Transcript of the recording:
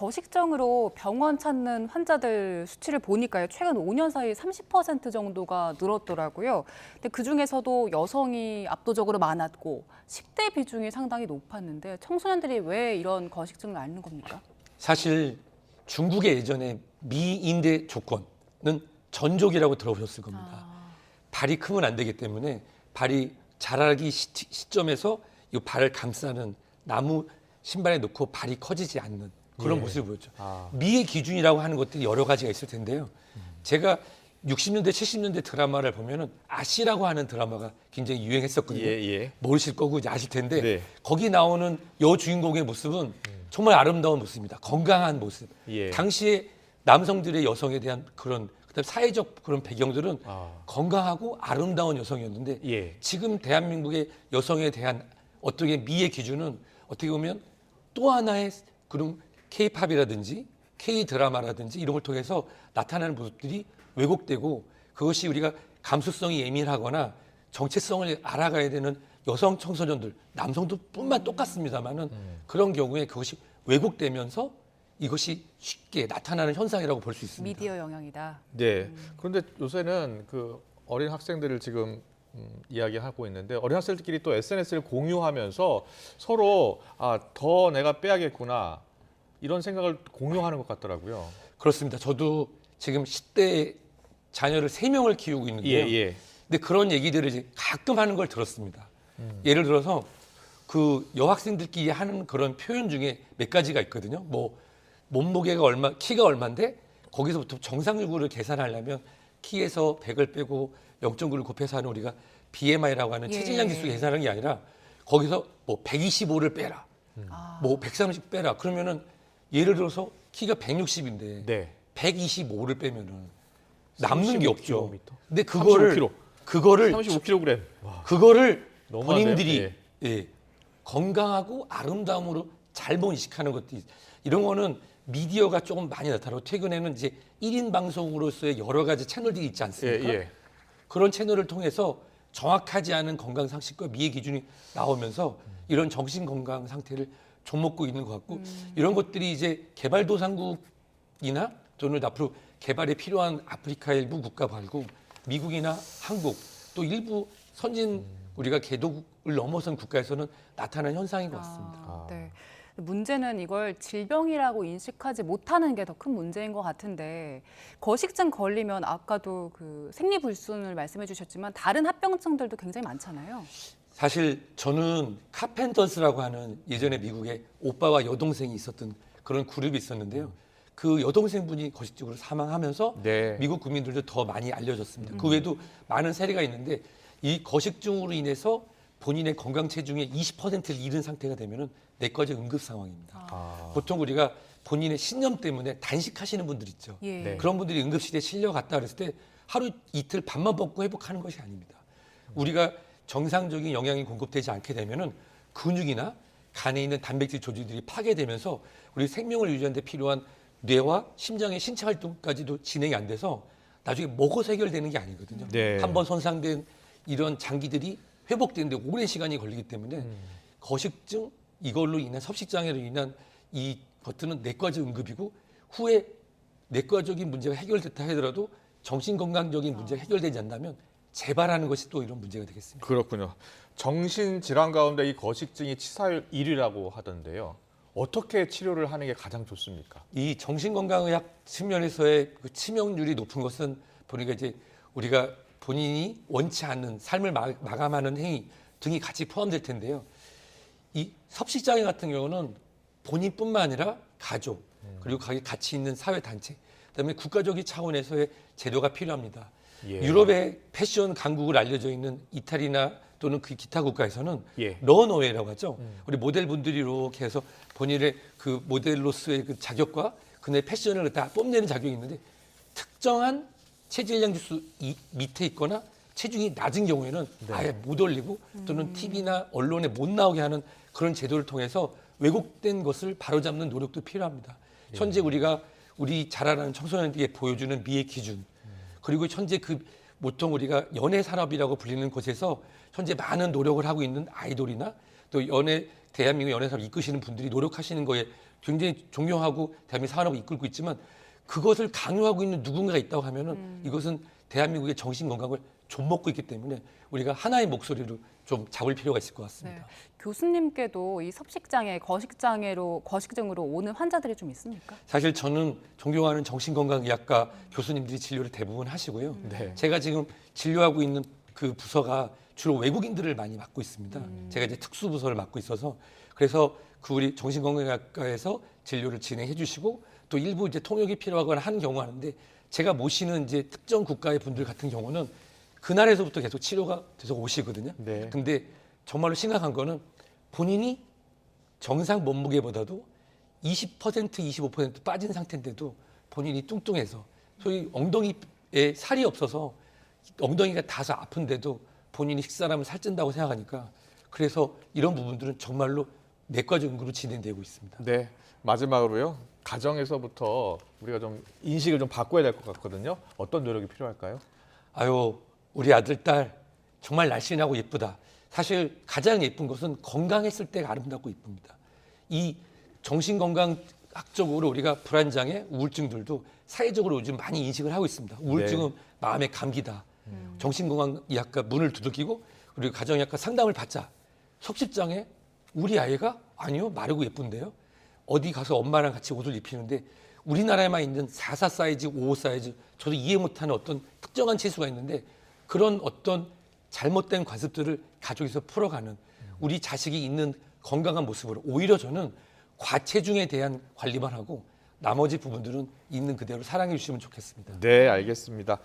거식증으로 병원 찾는 환자들 수치를 보니까요. 최근 5년 사이 30% 정도가 늘었더라고요. 근데 그중에서도 여성이 압도적으로 많았고 10대 비중이 상당히 높았는데 청소년들이 왜 이런 거식증을 앓는 겁니까? 사실 중국의 예전에 미인대 조건은 전족이라고 들어보셨을 겁니다. 발이 크면 안 되기 때문에 발이 자라기 시점에서 이 발을 감싸는 나무 신발에 넣고 발이 커지지 않는 그런 모습을 보였죠. 미의 기준이라고 하는 것들이 여러 가지가 있을 텐데요. 제가 60년대, 70년대 드라마를 보면은 아씨라고 하는 드라마가 굉장히 유행했었거든요. 모르실 거고 이제 아실 텐데 네. 거기 나오는 여주인공의 모습은 정말 아름다운 모습입니다. 건강한 모습. 당시에 남성들의 여성에 대한 그런 그다음 사회적 그런 배경들은 건강하고 아름다운 여성이었는데 지금 대한민국의 여성에 대한 어떻게 미의 기준은 어떻게 보면 또 하나의 그런 K-팝이라든지 K-드라마라든지 이런 걸 통해서 나타나는 모습들이 왜곡되고 그것이 우리가 감수성이 예민하거나 정체성을 알아가야 되는 여성 청소년들, 남성도 뿐만 똑같습니다만은 그런 경우에 그것이 왜곡되면서 이것이 쉽게 나타나는 현상이라고 볼 수 있습니다. 미디어 영향이다. 네. 그런데 요새는 그 어린 학생들을 지금 이야기하고 있는데 어린 학생들끼리 또 SNS를 공유하면서 서로 더 내가 빼야겠구나 이런 생각을 공유하는 것 같더라고요. 그렇습니다. 저도 지금 10대 자녀를 3명을 키우고 있는데요. 근데 그런 얘기들을 이제 가끔 하는 걸 들었습니다. 예를 들어서 그 여학생들끼리 하는 그런 표현 중에 몇 가지가 있거든요. 뭐 몸무게가 얼마, 키가 얼마인데 거기서부터 정상적으로 계산하려면 키에서 100을 빼고 0.9를 곱해서 하는 우리가 BMI라고 하는 체질량 지수 계산하는 게 아니라 거기서 뭐 125를 빼라, 뭐 130 빼라. 그러면은 예를 들어서 키가 160인데 125를 빼면은 남는 게 없죠. 근데 그거를 35kg. 그거를 너무하네요. 본인들이 건강하고 아름다움으로 잘못 인식하는 것도 이런 거는 미디어가 조금 많이 나타나고 최근에는 이제 1인 방송으로서의 여러 가지 채널들이 있지 않습니까? 그런 채널을 통해서 정확하지 않은 건강 상식과 미의 기준이 나오면서 이런 정신 건강 상태를 좀먹고 있는 것 같고 이런 것들이 이제 개발도상국이나 또는 앞으로 개발에 필요한 아프리카 일부 국가 말고 미국이나 한국 또 일부 선진 우리가 개도국을 넘어선 국가에서는 나타난 현상인 것 같습니다. 네. 문제는 이걸 질병이라고 인식하지 못하는 게 더 큰 문제인 것 같은데 거식증 걸리면 아까도 그 생리불순을 말씀해 주셨지만 다른 합병증들도 굉장히 많잖아요. 사실 저는 카펜터스라고 하는 예전에 미국에 오빠와 여동생이 있었던 그런 그룹이 있었는데요. 그 여동생분이 거식증으로 사망하면서 미국 국민들도 더 많이 알려졌습니다. 그 외에도 많은 사례가 있는데 이 거식증으로 인해서 본인의 건강 체중의 20%를 잃은 상태가 되면은 내과적 응급 상황입니다. 보통 우리가 본인의 신념 때문에 단식하시는 분들 있죠. 그런 분들이 응급실에 실려갔다 그랬을 때 하루 이틀 밥만 먹고 회복하는 것이 아닙니다. 우리가 정상적인 영양이 공급되지 않게 되면은 근육이나 간에 있는 단백질 조직들이 파괴되면서 우리 생명을 유지하는 데 필요한 뇌와 심장의 신체 활동까지도 진행이 안 돼서 나중에 먹어서 해결되는 게 아니거든요. 한번 손상된 이런 장기들이 회복되는데 오랜 시간이 걸리기 때문에 거식증 이걸로 인한 섭식장애로 인한 이 것들은 내과적 응급이고 후에 내과적인 문제가 해결됐다 하더라도 정신건강적인 문제가 해결되지 않는다면 재발하는 것이 또 이런 문제가 되겠습니다. 그렇군요. 정신질환 가운데 이 거식증이 치사율 1위라고 하던데요. 어떻게 치료를 하는 게 가장 좋습니까? 이 정신건강의학 측면에서의 그 치명률이 높은 것은 보니까 이제 우리가 본인이 원치 않는 삶을 마감하는 행위 등이 같이 포함될 텐데요. 이 섭식장애 같은 경우는 본인뿐만 아니라 가족 그리고 같이 있는 사회단체 그다음에 국가적인 차원에서의 제도가 필요합니다. 유럽의 패션 강국을 알려져 있는 이탈리나 또는 그 기타 국가에서는 런어웨이라고 하죠. 우리 모델분들이 이렇게 해서 본인의 그 모델로서의 그 자격과 그의 패션을 다 뽐내는 자격이 있는데 특정한 체질량 지수 밑에 있거나 체중이 낮은 경우에는 아예 못 올리고 또는 TV나 언론에 못 나오게 하는 그런 제도를 통해서 왜곡된 것을 바로잡는 노력도 필요합니다. 현재 우리가 우리 자라나는 청소년들에게 보여주는 미의 기준 그리고 현재 그 보통 우리가 연예 산업이라고 불리는 곳에서 현재 많은 노력을 하고 있는 아이돌이나 또 대한민국 연예 산업 이끄시는 분들이 노력하시는 거에 굉장히 존경하고 대한민국 산업을 이끌고 있지만 그것을 강요하고 있는 누군가가 있다고 하면은 이것은 대한민국의 정신 건강을 좀먹고 있기 때문에 우리가 하나의 목소리로 좀 잡을 필요가 있을 것 같습니다. 네. 교수님께도 이 섭식장애, 거식증으로 오는 환자들이 좀 있습니까? 사실 저는 존경하는 정신건강의학과 교수님들이 진료를 대부분 하시고요. 네. 제가 지금 진료하고 있는 그 부서가 주로 외국인들을 많이 맡고 있습니다. 제가 이제 특수 부서를 맡고 있어서 그래서 그 우리 정신건강의학과에서 진료를 진행해 주시고 또 일부 이제 통역이 필요하거나 하는 경우가 있는데 제가 모시는 이제 특정 국가의 분들 같은 경우는 그날에서부터 계속 치료가 계속 오시거든요. 네. 근데 정말로 심각한 거는 본인이 정상 몸무게보다도 20%, 25% 빠진 상태인데도 본인이 뚱뚱해서 소위 엉덩이에 살이 없어서 엉덩이가 다소 아픈데도 본인이 식사하면 살찐다고 생각하니까 그래서 이런 부분들은 정말로 내과적으로 진행되고 있습니다. 네. 마지막으로요. 가정에서부터 우리가 좀 인식을 좀 바꿔야 될 것 같거든요. 어떤 노력이 필요할까요? 아유, 우리 아들, 딸 정말 날씬하고 예쁘다. 사실 가장 예쁜 것은 건강했을 때가 아름답고 예쁩니다. 이 정신건강학적으로 우리가 불안장애, 우울증들도 사회적으로 요즘 많이 인식을 하고 있습니다. 우울증은 네. 마음의 감기다. 정신건강의학과 문을 두들기고 우리 가정의학과 상담을 받자. 석식장애 우리 아이가 아니요 마르고 예쁜데요. 어디 가서 엄마랑 같이 옷을 입히는데 우리나라에만 있는 44 사이즈, 55 사이즈 저도 이해 못하는 어떤 특정한 치수가 있는데 그런 어떤 잘못된 관습들을 가족에서 풀어가는 우리 자식이 있는 건강한 모습으로 오히려 저는 과체중에 대한 관리만 하고 나머지 부분들은 있는 그대로 사랑해 주시면 좋겠습니다. 네, 알겠습니다.